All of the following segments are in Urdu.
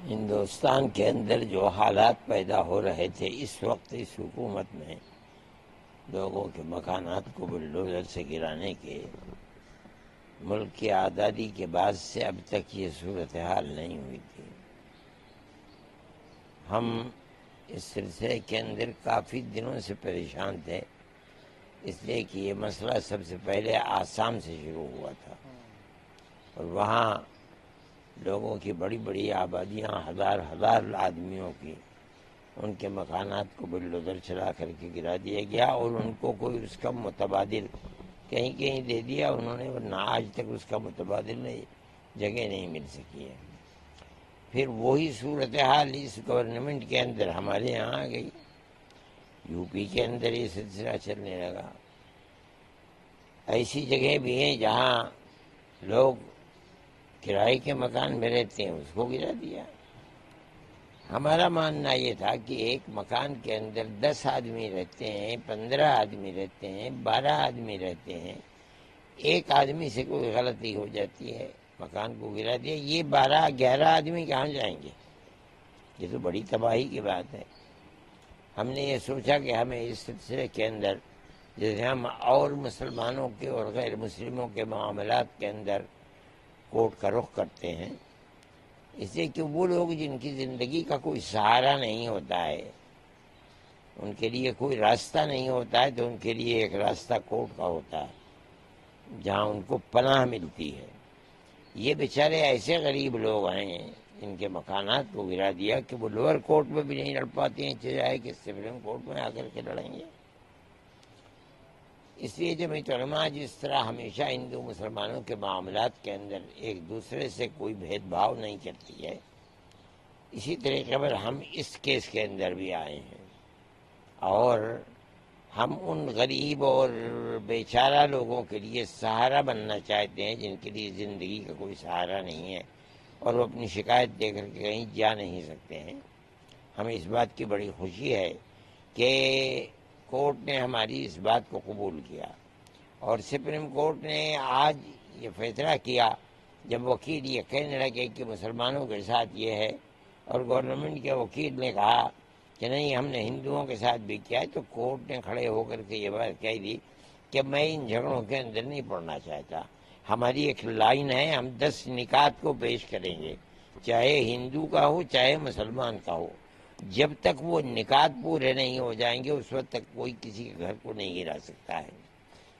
ہندوستان کے اندر جو حالات پیدا ہو رہے تھے اس وقت اس حکومت میں لوگوں کے مکانات کو بلڈوزر سے گرانے کے، ملک کی آزادی کے بعد سے اب تک یہ صورتحال نہیں ہوئی تھی۔ ہم اس سلسلے کے اندر کافی دنوں سے پریشان تھے، اس لیے کہ یہ مسئلہ سب سے پہلے آسام سے شروع ہوا تھا اور وہاں لوگوں کی بڑی بڑی آبادیاں، ہزار ہزار آدمیوں کی، ان کے مکانات کو بلڈوزر چلا کر کے گرا دیا گیا اور ان کو کوئی اس کا متبادل کہیں کہیں دے دیا انہوں نے، ورنہ آج تک اس کا متبادل جگہ نہیں مل سکی ہے۔ پھر وہی صورتحال اس گورنمنٹ کے اندر ہمارے یہاں آ گئی، یو پی کے اندر یہ سلسلہ چلنے لگا۔ ایسی جگہ بھی ہیں جہاں لوگ کرائے کے مکان میں رہتے ہیں، اس کو گرا دیا۔ ہمارا ماننا یہ تھا کہ ایک مکان کے اندر 10 آدمی رہتے ہیں، 15 آدمی رہتے ہیں، 12 آدمی رہتے ہیں، ایک آدمی سے کوئی غلطی ہو جاتی ہے، مکان کو گرا دیا، یہ 12-11 آدمی کہاں جائیں گے؟ یہ تو بڑی تباہی کی بات ہے۔ ہم نے یہ سوچا کہ ہمیں اس سلسلے کے اندر، جیسے ہم اور مسلمانوں کے اور غیر مسلموں کے معاملات کے اندر کورٹ کا رخ کرتے ہیں، اس لیے کہ وہ لوگ جن کی زندگی کا کوئی سہارا نہیں ہوتا ہے، ان کے لیے کوئی راستہ نہیں ہوتا ہے، تو ان کے لیے ایک راستہ کورٹ کا ہوتا ہے جہاں ان کو پناہ ملتی ہے۔ یہ بیچارے ایسے غریب لوگ ہیں جن کے مکانات کو گرا دیا کہ وہ لوور کورٹ میں بھی نہیں لڑ پاتے ہیں، چاہے کہ سپریم کورٹ میں آ کر کے لڑیں گے۔ اس لیے جمعیت علماء جس طرح ہمیشہ ہندو مسلمانوں کے معاملات کے اندر ایک دوسرے سے کوئی بھید بھاؤ نہیں کرتی ہے، اسی طریقے پر ہم اس کیس کے اندر بھی آئے ہیں اور ہم ان غریب اور بیچارہ لوگوں کے لیے سہارا بننا چاہتے ہیں جن کے لیے زندگی کا کوئی سہارا نہیں ہے اور وہ اپنی شکایت دے کر کے کہیں جا نہیں سکتے ہیں۔ ہمیں اس بات کی بڑی خوشی ہے کہ کورٹ نے ہماری اس بات کو قبول کیا اور سپریم کورٹ نے آج یہ فیصلہ کیا، جب وکیل یہ کہنے لگے کہ مسلمانوں کے ساتھ یہ ہے اور گورنمنٹ کے وکیل نے کہا کہ نہیں ہم نے ہندوؤں کے ساتھ بھی کیا ہے، تو کورٹ نے کھڑے ہو کر کے یہ بات کہہ دی کہ میں ان جھگڑوں کے اندر نہیں پڑنا چاہتا۔ ہماری ایک لائن ہے، ہم 10 نکات کو پیش کریں گے، چاہے ہندو کا ہو چاہے مسلمان کا ہو، جب تک وہ نکات پورے نہیں ہو جائیں گے اس وقت تک کوئی کسی کے گھر کو نہیں گرا سکتا ہے۔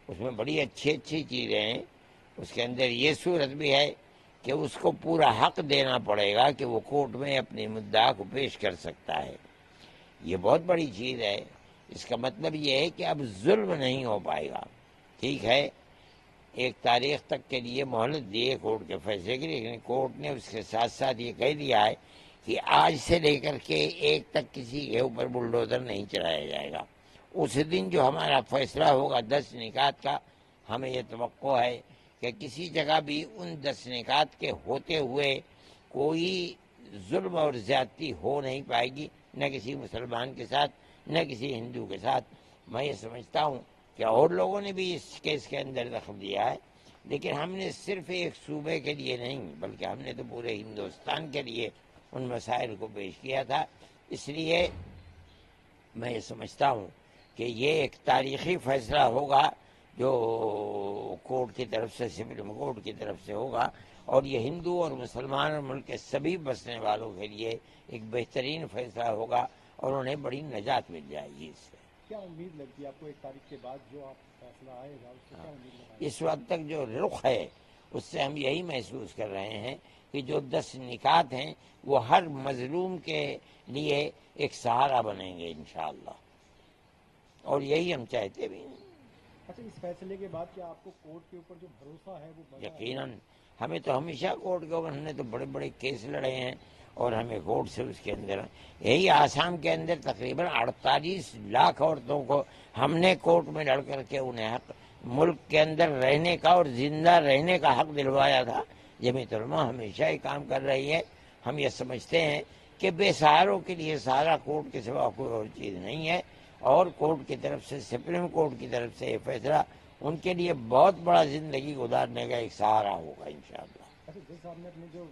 اس میں بڑی اچھی چیزیں ہیں، اس کے اندر یہ صورت بھی ہے کہ اس کو پورا حق دینا پڑے گا کہ وہ کورٹ میں اپنی مدعا کو پیش کر سکتا ہے۔ یہ بہت بڑی چیز ہے۔ اس کا مطلب یہ ہے کہ اب ظلم نہیں ہو پائے گا۔ ٹھیک ہے، ایک تاریخ تک کے لیے مہلت دی ہے کورٹ کے فیصلے کی، لیکن کورٹ نے اس کے ساتھ ساتھ یہ کہہ دیا ہے کہ آج سے لے کر کے 1 تک کسی کے اوپر بلڈوزر نہیں چلایا جائے گا۔ اس دن جو ہمارا فیصلہ ہوگا 10 نکات کا، ہمیں یہ توقع ہے کہ کسی جگہ بھی ان 10 نکات کے ہوتے ہوئے کوئی ظلم اور زیادتی ہو نہیں پائے گی، نہ کسی مسلمان کے ساتھ نہ کسی ہندو کے ساتھ۔ میں یہ سمجھتا ہوں کہ اور لوگوں نے بھی اس کیس کے اندر دخل دیا ہے، لیکن ہم نے صرف ایک صوبے کے لیے نہیں بلکہ ہم نے تو پورے ہندوستان کے لیے ان مسائل کو پیش کیا تھا۔ اس لیے میں یہ سمجھتا ہوں کہ یہ ایک تاریخی فیصلہ ہوگا جو کورٹ کی طرف سے، سپریم کورٹ کی طرف سے ہوگا، اور یہ ہندو اور مسلمان اور ملک کے سبھی بسنے والوں کے لیے ایک بہترین فیصلہ ہوگا اور انہیں بڑی نجات مل جائے گی اس سے۔ کیا امید لگتی ہے آپ کو 1 تاریخ کے بعد جو آپ فیصلہ آئے گا اس سے کیا امید لگائی؟ اس وقت تک جو رخ ہے اس سے ہم یہی محسوس کر رہے ہیں کہ جو 10 نکات ہیں وہ ہر مظلوم کے لیے ایک سہارا بنیں گے انشاءاللہ، اور یہی ہم چاہتے بھی ہیں۔ اچھا، اس فیصلے کے بعد کیا آپ کو کورٹ کے اوپر جو بھروسہ ہے وہ بڑھا ہے؟ یقیناً ہمیں تو ہمیشہ کورٹ کے اوپر، ہم نے تو بڑے بڑے کیس لڑے ہیں اور ہمیں کورٹ سے اس کے اندر، یہی آسام کے اندر تقریباً 48 لاکھ عورتوں کو ہم نے کورٹ میں لڑ کر کے انہیں حق، ملک کے اندر رہنے کا اور زندہ رہنے کا حق دلوایا تھا۔ جمعیت علماء ہمیشہ ہی کام کر رہی ہے۔ ہم یہ سمجھتے ہیں کہ بے سہاروں کے لیے سہارا کورٹ کے سوا کوئی اور چیز نہیں ہے، اور کورٹ کی طرف سے، سپریم کورٹ کی طرف سے یہ فیصلہ ان کے لیے بہت بڑا زندگی گزارنے کا ایک سہارا ہوگا انشاءاللہ۔ اچھا، جیسے آپ نے اپنے جو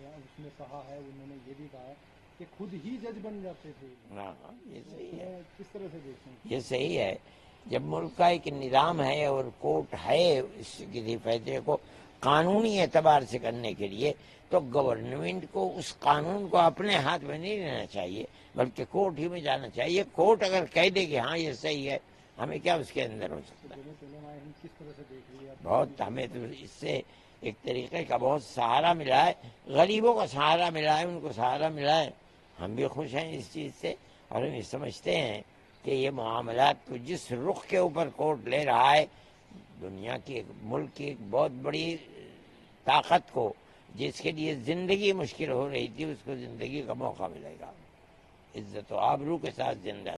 بیان اس میں کہا ہے، انہوں نے یہ بھی کہا ہے کہ خود ہی جج بن جاتے تھے. ہاں یہ صحیح ہے، کس طرح سے دیکھتے ہیں؟ یہ صحیح ہے. جب ملک کا ایک نظام ہے اور کورٹ ہے اس کسی فیصلے کو قانونی اعتبار سے کرنے کے لیے، تو گورنمنٹ کو اس قانون کو اپنے ہاتھ میں نہیں لینا چاہیے، بلکہ کورٹ ہی میں جانا چاہیے. کورٹ اگر کہہ دے کہ ہاں یہ صحیح ہے، ہمیں کیا اس کے اندر ہو سکتا ہے. جمعیت علماء ہند کس طرح سے دیکھ رہی ہے؟ بہت ہمیں تو اس سے ایک طریقے کا بہت سہارا ملا ہے، غریبوں کا سہارا ملا ہے، ان کو سہارا ملا ہے. ہم بھی خوش ہیں اس چیز سے، اور ہم یہ سمجھتے ہیں کہ یہ معاملات کو جس رخ کے اوپر کورٹ لے رہا ہے، دنیا کی ایک ملک کی ایک بہت بڑی طاقت کو، جس کے لیے زندگی مشکل ہو رہی تھی، اس کو زندگی کا موقع ملے گا، عزت و آبرو کے ساتھ زندہ